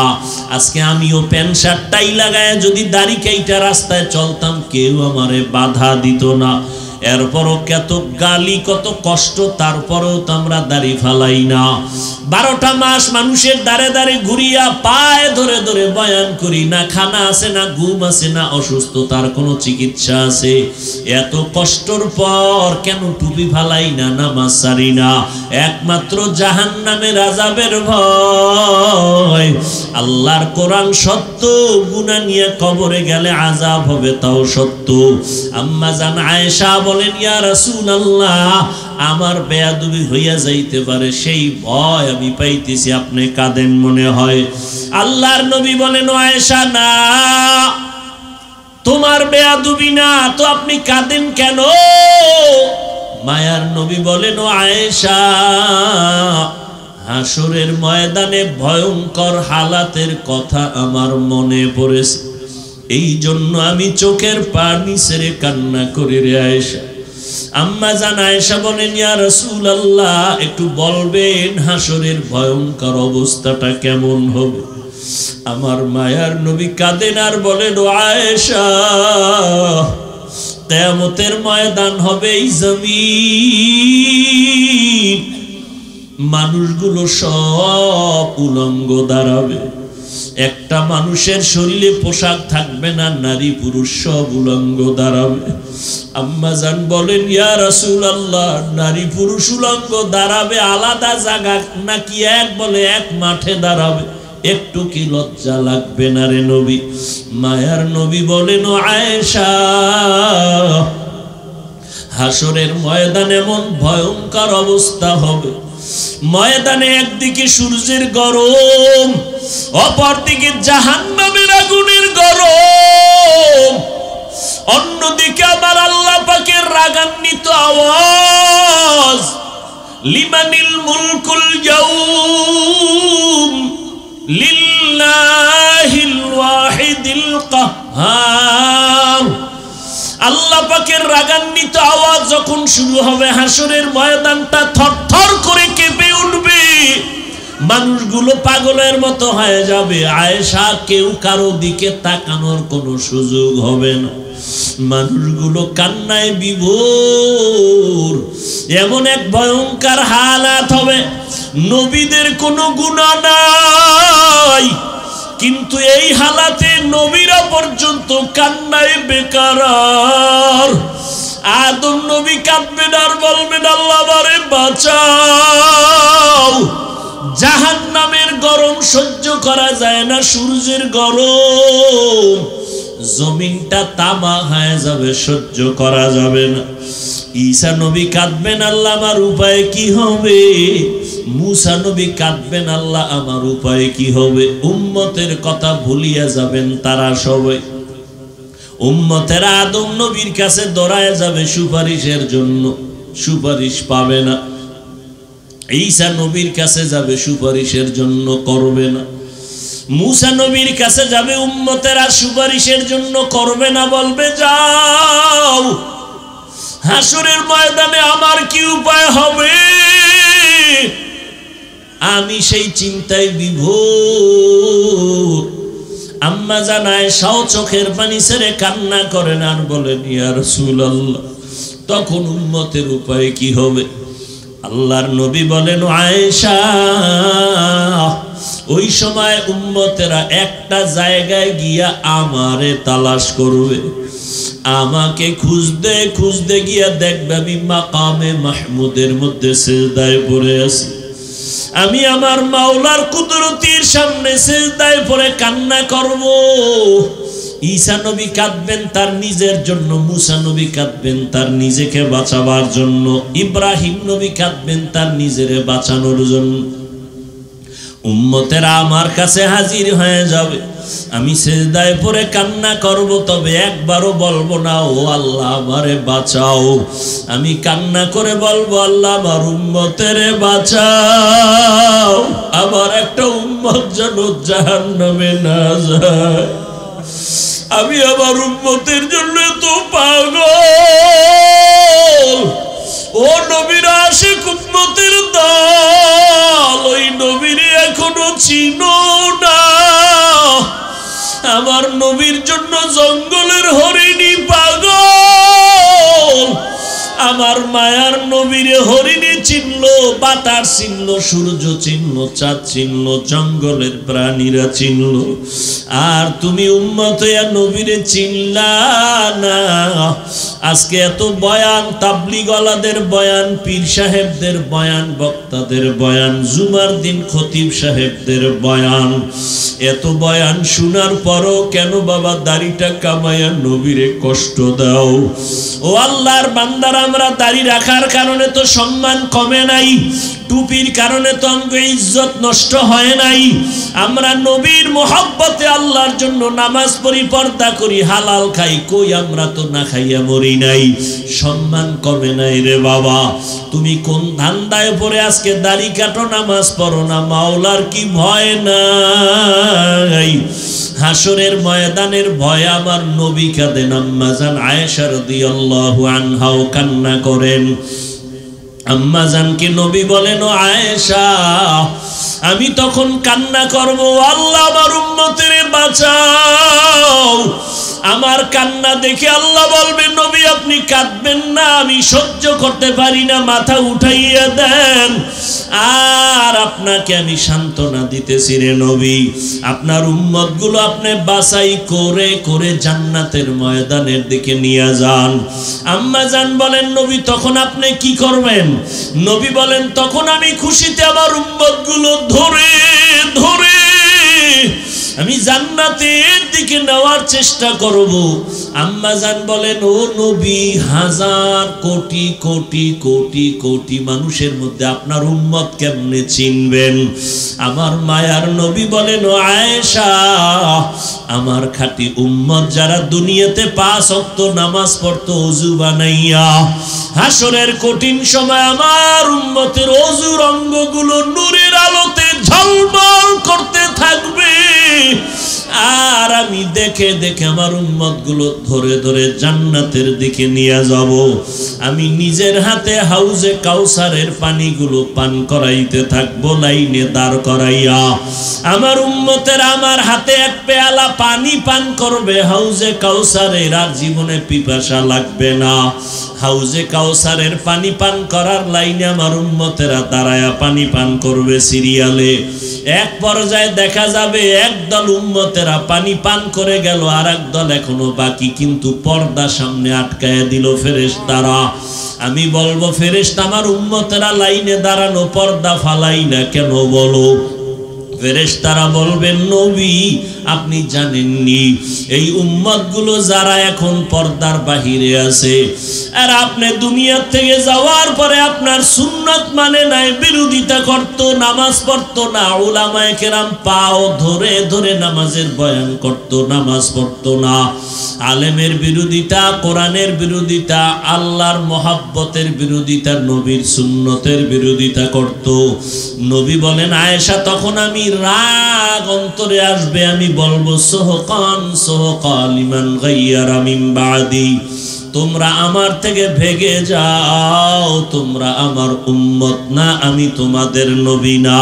আজকে আমিও প্যান্ট শার্ট টাই লাগায় যদি দাড়ি কাইটা রাস্তায় চলতাম, কেউ আমারে বাধা দিত না। এরপরও কত গালি, কত কষ্ট, তারপরেও তো আমরা দাড়ি ফালাই না। 12টা মাস মানুষের দাঁড়ে দাঁড়ে ঘুরিয়া পায়ে ধরে ধরে বয়ান করি, না খানা আছে, না ঘুম আছে, না অসুস্থতার কোনো চিকিৎসা আছে। এত কষ্টর পর কেন টুপি ফালাই না, নামাজ ছাড়ি না? একমাত্র জাহান্নামের আযাবের ভয়। আল্লাহর কোরআন সত্য, গুনাহ নিয়ে কবরে গেলে আযাব হবে তাও সত্য। আম্মা জান আয়েশা বলেন, ইয়া রাসূলুল্লাহ, আমার বেয়াদবি হইয়া যাইতে পারে, সেই ভয় আমি পাইতেছি। আপনি কাঁদেন মনে হয়। আল্লাহর নবী বলেন, ও আয়েশা, না, তোমার বেয়াদবি না তো আপনি কাঁদেন কেন? মায়ার নবী বলেন, ও আয়েশা, হাসরের ময়দানে ভয়ঙ্কর হালাতের কথা আমার মনে পড়েছে, এই জন্য আমি চোখের পানি ছেড়ে কান্না করি রে আয়েশা। আম্মা জান আয়েশা বলেন, ইয়া রাসূলুল্লাহ, একটু বলবেন হাসরের ভয়ঙ্কর অবস্থাটা কেমন হবে? আমার মায়ার নবী কাঁদেন আর বলেন, ও আয়েশা, কিয়ামতের ময়দান হবে এই জমিন, মানুষগুলো সব উলঙ্গ দাঁড়াবে। একটা মানুষের শরীরে পোশাক থাকবে না, নারী পুরুষ সব উলঙ্গ দাঁড়াবে। আম্মা জান বলেন, ইয়া রাসূলুল্লাহ, নারী পুরুষ উলঙ্গ দাঁড়াবে আলাদা জায়গা নাকি এক বলে এক মাঠে দাঁড়াবে? একটু কি লজ্জা লাগবে না রে নবী? মায়ার নবী বলেন, ও আয়েশা, হাসরের ময়দানে এমন ভয়ঙ্কর অবস্থা হবে, ময়দানে একদিকে সূর্যের গরম, অপরদিকে জাহান্নামের আগুনের গরম, অন্যদিকে আমার আল্লাহ পাকের রাগান্বিত আওয়াজ, লিমানিল মুলকুল ইয়াউম লিল্লাহিল ওয়াহিদিল কাহ্হার। আল্লাহ পাকের রাগান্বিত আওয়াজ যখন শুরু হবে, হাসরের ময়দানটা থরথর করে কেঁপে উঠবে, মানুষগুলো পাগলের মতো হয়ে যাবে। আয়েশা, কেউ কারো দিকে তাকানোর কোনো সুযোগ হবে না। মানুষগুলো কান্নায় বিভোর। এমন এক ভয়ঙ্কর হালাত হবে, নবীদের কোনো গুনাহ নাই, কিন্তু এই হালাতে নবীরা পর্যন্ত কান্নায় বেকারার। আদম নবী কাঁদবেন আর বলবেন আল্লাহ আমারে বাঁচাও। জাহান্নামের গরম সহ্য করা যায় না, সূর্যের গরম, জমিনটা তামা হয়ে যাবে, সহ্য করা যাবে না। ঈসা নবী কাঁদবেন আল্লাহ আমার উপায় কি হবে। মুসা নবী কাঁদবেন আল্লাহ আমার উপায় কি হবে। উম্মতের কথা ভুলিয়া যাবেন তারা সবাই। উম্মতেরা আদম নবীর কাছে দৌড়ায় যাবে সুপারিশের জন্য, সুপারিশ পাবে না। ঈসা নবীর কাছে যাবে, সুপারিশের জন্য করবে না। মুসা নবীর কাছে যাবে, উম্মতেরা সুপারিশের জন্য করবে না, বলবে যাও হাসরের ময়দানে আমার কি উপায় হবে। আমি সেই চিন্তায় বিভোর। আম্মা জান আয়েশাও চোখের পানি ছেড়ে কান্না করেন আর বলেন ইয়া রাসূলুল্লাহ তখন উম্মতের উপায় কি হবে। আল্লাহর নবী বলেন আয়েশা ওই সময় উম্মতেরা একটা জায়গায় গিয়া আমারে তালাশ করবে, আমাকে খুঁজতে খুঁজতে গিয়া দেখবে আমি মাকামে মাহমুদের মধ্যে সিজদায় পড়ে আছি। আমি আমার মাওলার কুদরতির সামনে সিজদায় পড়ে কান্না করব। ঈসা নবী কাঁদবেন তার নিজের জন্য, মুসা নবী কাঁদবেন তার নিজেকে বাঁচাবার জন্য, ইব্রাহিম নবী কাঁদবেন তার নিজেরে বাঁচানোর জন্য। উম্মতেরা আমার কাছে হাজির হয়ে যাবে, আমি সিজদায় পড়ে কান্না করব, তবে একবারও বলবো না ও আল্লাহ আমারে বাঁচাও। আমি কান্না করে বলবো আল্লাহ আমার উম্মতেরে বাঁচাও, আমার একটা উম্মত যেন জাহান্নামে না যায়। আমি আমার উম্মতের জন্য তো পাগল। ও নবীর আশিক উম্মতের দল, ওই নবীর এখনো চিনো না। আমার নবীর জন্য জঙ্গলের হরিণী পাগল, আমার মায়ার নবীরে হরিণী চিনলো, বাতাস চিনলো, সূর্য চিনলো, চাঁদ চিনলো, জঙ্গলের প্রাণীরা চিনলো, আর তুমি উম্মত হইয়া নবীরে চিনলা না। আজকে এত বয়ান, তাবলীগওয়ালাদের বয়ান, পীর সাহেবদের বয়ান, বক্তাদের বয়ান, জুমার দিন খতিব সাহেবদের বয়ান, এত বয়ান শোনার পরও কেন বাবা দাড়িটা কামাইয়া নবীরে কষ্ট দাও। ও আল্লাহর বান্দারা, আমরা দাড়ি রাখার কারণে তো সম্মান কমে নাই, টুপির কারণে তো আমাকে ইজ্জত নষ্ট হয় নাই। আমরা নবীর মোহাব্বতে আল্লাহর জন্য নামাজ পড়ি, পর্দা করি, হালাল খাই, কই আমরা তো না খাইয়া মরি নাই, সম্মান কমে নাই রে বাবা। তুমি কোন ধান্দায় পড়ে আজকে দাড়ি কাটো, নামাজ পড়ো না, মাওলার কি ভয় নাই? হাসরের ময়দানের ভয়ে আমার নবী কাঁদেন, আম্মা জান আয়েশা রাদিয়াল্লাহু আনহাও কান্না করেন। আম্মা জানকে নবী বলেন ও আয়েশা আমি তখন কান্না করব, আল্লাহ আমার উম্মতের বাঁচাও। আমার কান্না দেখে আল্লাহ বলবেন নবী আপনি কাঁদবেন না, আমি সহ্য করতে পারি না, মাথা উঠাইয়া দেন। আর আপনাকে আমি সান্ত্বনা দিতেছি রে নবী, আপনার উম্মতগুলো আপনি বাছাই করে করে জান্নাতের ময়দানের দিকে নিয়ে যান। আম্মা জান বলেন নবী তখন আপনি কি করবেন? নবী বলেন তখন আমি খুশিতে আমার উম্মতগুলো ধরে ধরে আমি জান্নাতের দিকে নেওয়ার চেষ্টা করব। আম্মা জান বলেন ও নবী হাজার কোটি কোটি কোটি কোটি মানুষের মধ্যে আপনার উম্মত কেমনে চিনবেন? আমার মায়ার নবী বলেন ও আয়েশা আমার খাঁটি উম্মত যারা দুনিয়াতে 5 ওয়াক্ত নামাজ পড়তো ওযু বানাইয়া, হাসরের কঠিন সময় আমার উম্মতের ওযুর অঙ্গগুলো নূরের আলোতে ঝলমল করতে থাকবে। আর আমি দেখে দেখে আমার উম্মতগুলো ধরে ধরে জান্নাতের দিকে নিয়ে যাব। আমি নিজের হাতে হাউজে কাউসারের পানিগুলো পান করাইতে থাকবো লাইনে দাঁড় করাইয়া। আমার উম্মতের আমার হাতে এক পেয়ালা পানি পান করবে হাউজে কাউসারের, আর জীবনে পিপাসা লাগবে না। হাউজে কাউসারের পানি পান করার লাইনে আমার উম্মতেরা দাঁড়ায়া পানি পান করবে সিরিয়ালে। এক পর্যায়ে দেখা যাবে একদল উম্মতেরা পানি পান করে গেল, আর একদল এখনো বাকি, কিন্তু পর্দা সামনে আটকায় দিল ফেরেশতারা। আমি বলবো ফেরেশতা আমার উম্মতেরা লাইনে দাঁড়ানো, পর্দা ফালাই না কেন বলো? ফেরেশতারা বলবেন নবী আপনি জানেননি এই উম্মতগুলো যারা এখন পর্দার বাহিরে আছে, আর আপনি দুনিয়া থেকে যাওয়ার পরে আপনার সুন্নাত মানে নাই, বিরোধিতা করত, নামাজ পড়তো না, উলামায়ে কেরাম পাও ধরে ধরে নামাজের বয়ান করত, নামাজ পড়তো না, আলেমের বিরোধিতা, কোরআনের বিরোধিতা, আল্লাহর মহাব্বতের বিরোধিতা, নবীর সুন্নতের বিরোধিতা করত। নবী বলেন আয়েশা তখন আমি রাগ অন্তরে আসবে, আমি বলবো সোহকান সোহকান লিমান গায়্যারা মিন বাদি, তোমরা আমার থেকে ভেগে যাও, তোমরা আমার উম্মত না, আমি তোমাদের নবী না।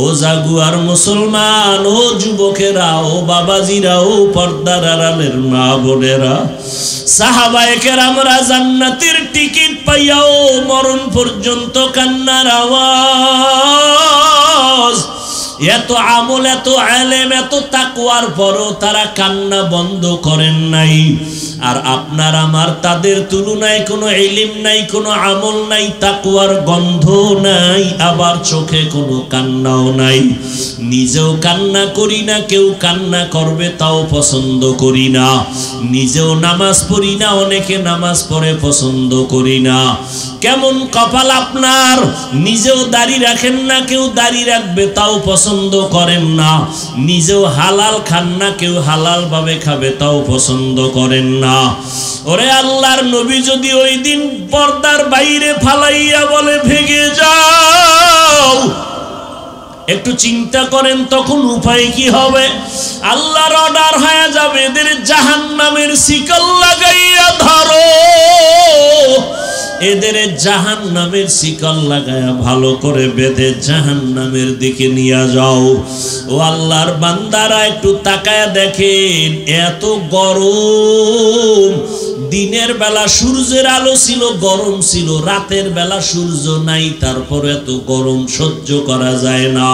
ও জাগুয়ার মুসলমান, ও যুবকেরা, ও বাবাজিরা, ও পর্দার আড়ালের মা বোনেরা, সাহাবায়ে কেরামরা জান্নাতের টিকিট পাইয়াও মরণ পর্যন্ত কান্নার আওয়াজ, এত আমল, এত আলেম, এত তাকওয়ার পরও তারা কান্না বন্ধ করেন নাই। আর আপনার আমার তাদের তুলনায় কোনো ইলম নাই, কোনো আমল নাই, তাকওয়ার গন্ধ নাই, আবার চোখে কোনো কান্নাও নাই। নিজেও কান্না করি না, কেউ কান্না করবে তাও পছন্দ করি না। নিজেও নামাজ পড়ি না, অনেকে নামাজ পড়ে পছন্দ করি না। কেমন কপাল আপনার, নিজেও দাড়ি রাখেন না, কেউ দাড়ি রাখবে তাও পছন্দ করেন না। নিজেও হালাল খান না, কেউ হালাল ভাবে খাবে তাও পছন্দ করেন না। ওরে আল্লাহর নবী যদি ওই দিন পর্দার বাইরে ফালাইয়া বলে ভেগে যাও, একটু চিন্তা করেন তখন উপায় কি হবে? আল্লাহর অর্ডার হয়ে যাবে এদের জাহান্নামের শিকল লাগাইয়া ধরো, এদের জাহান্নামের শিকল লাগায়া ভালো করে বেঁধে জাহান্নামের দিকে নিয়ে যাও। ও আল্লাহর বান্দারা একটু তাকায়া দেখেন, এত গরম, দিনের বেলা সূর্যের আলো ছিল, গরম ছিল, রাতের বেলা সূর্য নাই, তারপর এত গরম সহ্য করা যায় না।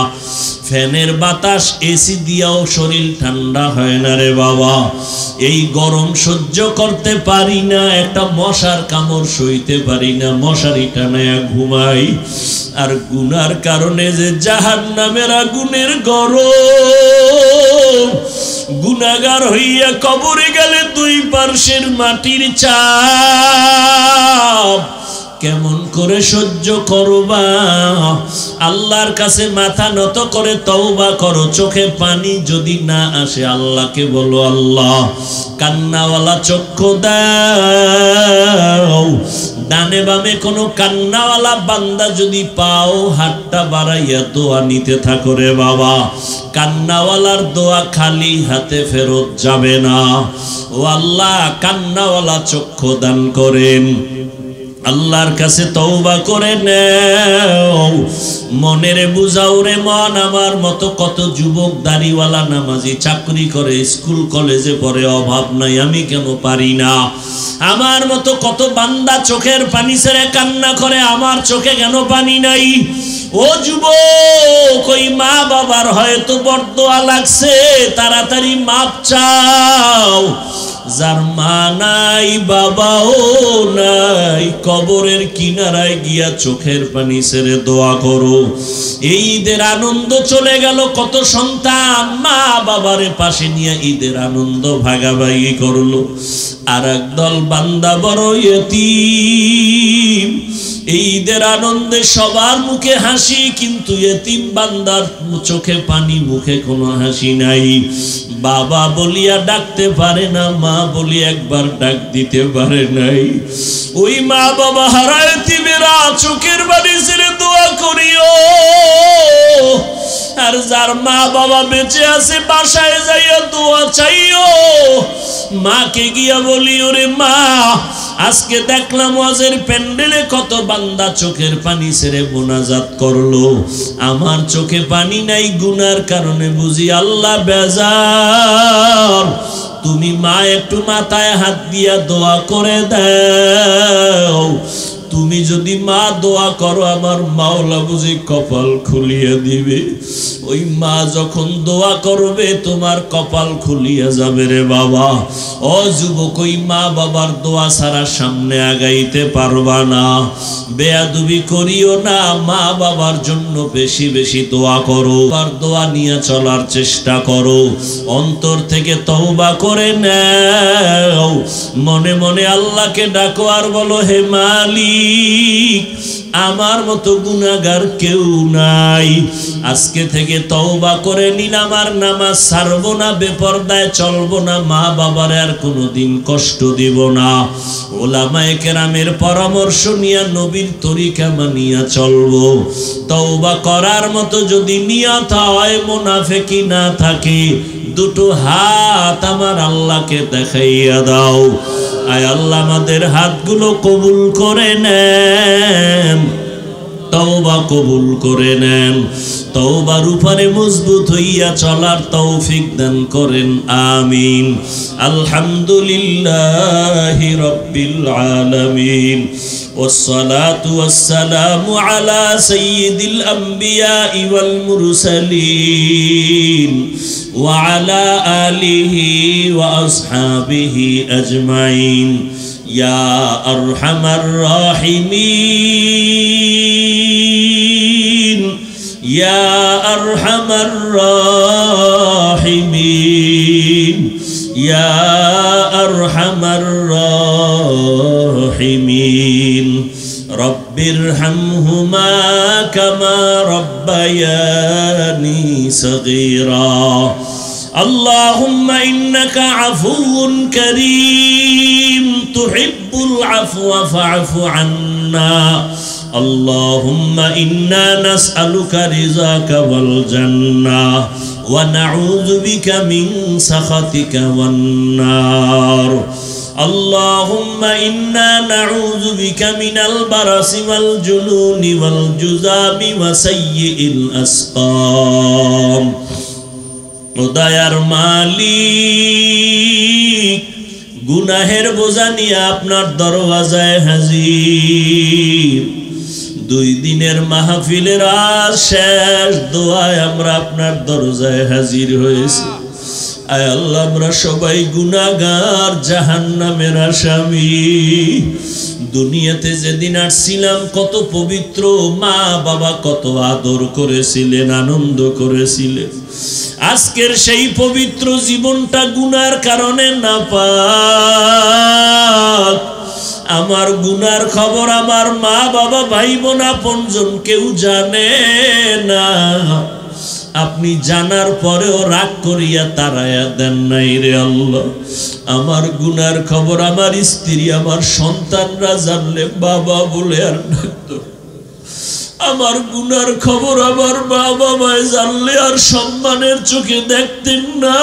ফ্যানের বাতাস, এসি দিয়াও শরীর ঠান্ডা হয় না রে বাবা। এই গরম সহ্য করতে পারি না, একটা মশার কামড় সইতে পারি না, মশারি টানায়া ঘুমাই। আর গুনার কারণে যে জাহান্নামের আগুনের গরম, গুনাহগার হইয়া কবরে গেলে দুই পার্শ্বের মাটির চাপ কেমন করে সহ্য করবা? আল্লাহর কাছে মাথা নত করে তওবা করো। চোখে পানি যদি না আসে আল্লাহকে বলো, আল্লাহ কান্নাওয়ালা চক্ষু দাও। ডানে বামে কোনো কান্নাওয়ালা বান্দা যদি পাও, হাতটা বাড়াইয়া দোয়া নিতে থাকো রে বাবা। কান্নাওয়ালার দোয়া খালি হাতে ফেরত যাবে না। ও আল্লাহ কান্নাওয়ালা চক্ষু দান করেন। আল্লাহর কাছে তওবা করে নাও, মনেরে বুঝাও রে মন। আমার মতো কত যুবক দাড়িওয়ালা নামাজি চাকরি করে, স্কুল কলেজে পড়ে, অভাব নাই, আমি কেন পারি না? আমার মতো কত বান্দা চোখের পানি ছেড়ে কান্না করে, আমার চোখে কেন পানি নাই? ও যুবক, ওই মা বাবার হয়তো বরদোয়া লাগছে, তাড়াতাড়ি মাপ চাও। যার মা নাই, বাবাও নাই, কবরের কিনারায় গিয়া চোখের পানি ছেড়ে দোয়া করো। এই ঈদের আনন্দ চলে গেল, কত সন্তান মা বাবারে পাশে নিয়ে ঈদের আনন্দ ভাগাভাগি করলো। আর একদল বান্দা বড় ইয়তীম, এই ঈদের আনন্দে সবার মুখে হাসি, কিন্তু ইয়তীম বান্দার চোখে পানি, মুখে কোনো হাসি নাই। বাবা বলিয়া ডাকতে পারে না, মা বলি একবার ডাক দিতে পারে নাই। ওই মা বাবা হারা ইয়তীমেরা চোখের পানি ছেড়ে দোয়া করিও। আর যার মা বাবা বেঁচে আছে বাসায় যাইয়া দোয়া চাইও। মাকে গিয়া বলি, ওরে মা, আজকে দেখলাম ওয়াজের প্যান্ডেলে কত বান্দা চোখের পানি ছেড়ে মোনাজাত করলো, আমার চোখে পানি নাই, গুনার কারণে বুঝি আল্লাহ বেজার। তুমি মা একটু মাথায় হাত দিয়া দোয়া করে দাও। তুমি যদি মা দোয়া করো, আমার মাওলা বুঝি কপাল খুলিয়ে দিবে। ওই মা যখন দোয়া করবে তোমার কপাল খুলিয়া যাবে রে বাবা। ও যুবক, ওই মা বাবার দোয়া ছাড়া সামনে আগাইতে পারবা না। বেয়াদবি করিও না, মা বাবার জন্য বেশি বেশি দোয়া করো, আর দোয়া নিয়ে চলার চেষ্টা করো। অন্তর থেকে তওবা করে নাও, মনে মনে আল্লাহকে ডাকো আর বলো, হে মালিক, আমার মতো গুনাহগার কেউ নাই। আজকে থেকে তওবা করে নিলাম, আর নামাজ ছাড়বো না, বেপরদায় চলবো না, মা বাবার আর কোনোদিন কষ্ট দিব না। ওলামায়ে কেরামের পরামর্শ নিয়ে নবীর তরিকা মানিয়া চলবো। তওবা করার মতো যদি নিয়ত হয়, মুনাফিকি না থাকে, দুটো হাত আমার আল্লাহকে দেখাইয়া দাও। আয় আল্লাহ, আমাদের হাতগুলো কবুল করে নেন, তওবা কবুল করে নেন, তওবার উপরে মজবুত হইয়া চলার তৌফিক দান করেন, আমিন। আলহামদুলিল্লাহি রাব্বিল আলামিন, والصلاة والسلام على سيد الأنبياء والمرسلين وعلى آله وأصحابه أجمعين يا أرحم الراحمين يا أرحم الراحمين يا أرحم الراحمين رب ارحمهما كما ربياني صغيرا اللهم إنك عفو كريم تحب العفو فاعف عنا اللهم إنا نسألك رضاك والجنة ونعوذ بك من سخطك والنار اللهم إنا نعوذ بك من البرص والجنون والجذام وسيء الأسقام দয়ার মালিক, গুনাহের বোঝা নিয়ে আপনার দরওয়াজায় হাজির। 2 দিনের মাহফিলের আজ শেষ দোয়ায় আমরা আপনার দরজায় হাজির হয়েছি। আয় আল্লাহ, আমরা সবাই গুনাহগার, জাহান্নামের আসামি। দুনিয়াতে যেদিন আসছিলাম কত পবিত্র, মা বাবা কত আদর করেছিলেন, আনন্দ করেছিলেন। আজকের সেই পবিত্র জীবনটা গুনার কারণে নাপাক। আমার গুনার খবর আমার মা বাবা, ভাই বোন, আপনজন কেউ জানে না। আপনি জানার পরেও রাগ করিয়া তাড়াইয়া দেন নাই রে আল্লাহ। আমার গুনার খবর আমার স্ত্রী, আমার সন্তানরা জানলে বাবা বলে আর ডাকতো। আমার গুনার খবর আমার বাবা মায় জানলে আর সম্মানের চোখে দেখতেন না।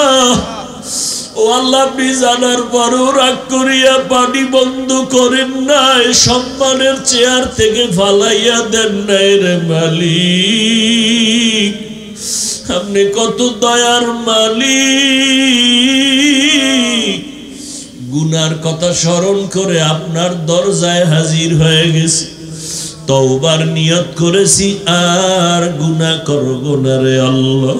ও আল্লাহ, আপনি জানার পরেও রাগ করিয়া পানি বন্ধ করেন নাই, সম্মানের চেয়ার থেকে ফালাইয়া দেন নাই রে মালিক। আপনি কত দয়ার মালিক। গুনার কথা স্মরণ করে আপনার দরজায় হাজির হয়ে গেছি। তওবার নিয়ত করেছি, আর গুনাহ করব না রে আল্লাহ।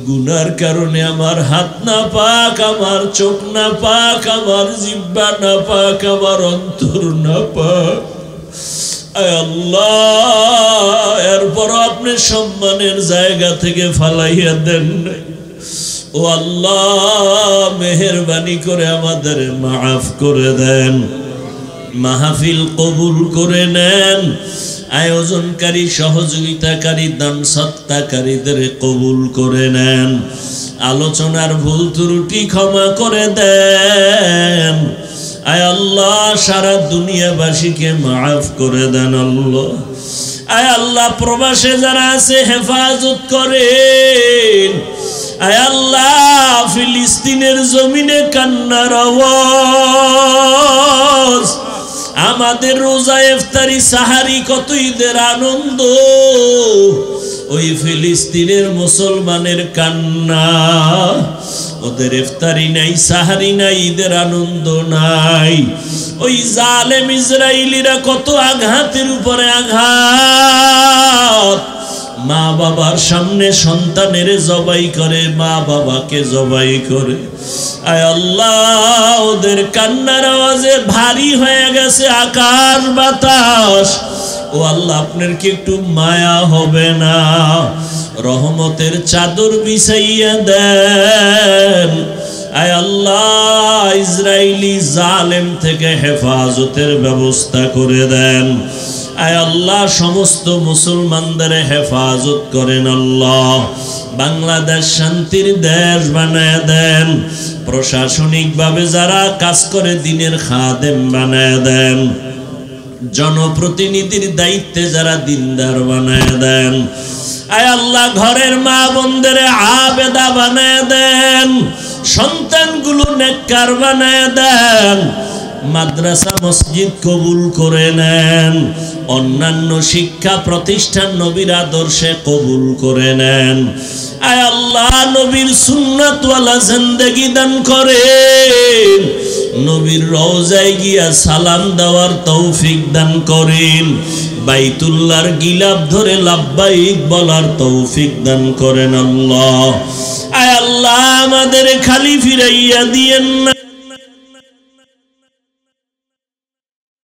গুনার কারণে আমার হাত না পাক, আমার চোখ না পাক, আমার জিহ্বা না পাক, আমার অন্তর না পাক। আয় আল্লাহ, এরপর আপনি সম্মানের জায়গা থেকে ফালাইয়া দেন নাই। ও আল্লাহ, মেহেরবানি করে আমাদের মাফ করে দেন, মাহফিল কবুল করে নেন। আয়োজনকারী, সহযোগিতাকারী, দান সত্তাকারীদের কবুল করে নেন। আলোচনার ভুল ত্রুটি ক্ষমা করে দেন। আয় আল্লাহ, সারা দুনিয়াবাসীকে মাফ করে দেন আল্লাহ। আয় আল্লাহ প্রবাসে যারা আছে হেফাজত করেন। আয় আল্লাহ ফিলিস্তিনের জমিনে কান্নার আওয়াজ, আমাদের রোজা ইফতারি সাহারি কত ঈদের আনন্দ, ওই ফিলিস্তিনের মুসলমানের কান্না, ওদের ইফতারি নাই সাহারি নাই ঈদের আনন্দ নাই। ওই জালেম ইসরায়েলিরা কত আঘাতের উপরে আঘাত, মা বাবার সামনে সন্তানের জবাই করে, মা বাবাকে জবাই করে। আয় আল্লাহ ওদের কান্নার আওয়াজে ভারী হয়ে গেছে আকাশ বাতাস। ও আল্লাহ আপনার কি একটু মায়া হবে না? রহমতের চাদর বিছাইয়া দেন। আয় আল্লাহ ইসরায়েলি জালেম থেকে হেফাজতের ব্যবস্থা করে দেন। আয় আল্লাহ সমস্ত মুসলমানদের হেফাজত করেন আল্লাহ। বাংলাদেশ শান্তির দেশ বানায় দেন। প্রশাসনিকভাবে যারা কাজ করে দিনের খাদেম বানায় দেন। জনপ্রতিনিধির দায়িত্বে যারা দিনদার বানায় দেন। আয় আল্লাহ ঘরের মা বোনদের আবেদা বানায় দেন। সন্তানগুলো নেককার বানায় দেন। মাদ্রাসা মসজিদ কবুল করে নেন। অন্যান্য শিক্ষা প্রতিষ্ঠান নবীর আদর্শে কবুল করে নেন। আয় আল্লাহ নবীর সুন্নাতওয়ালা জিন্দেগি দান করেন। নবীর রওজায় গিয়া সালাম দেওয়ার তৌফিক দান করেন। বাইতুল্লাহর গিলাফ ধরে লাব্বাইক বলার তৌফিক দান করেন আল্লাহ। আয় আল্লাহ আমাদের খালি ফিরাইয়া দিয়েন না।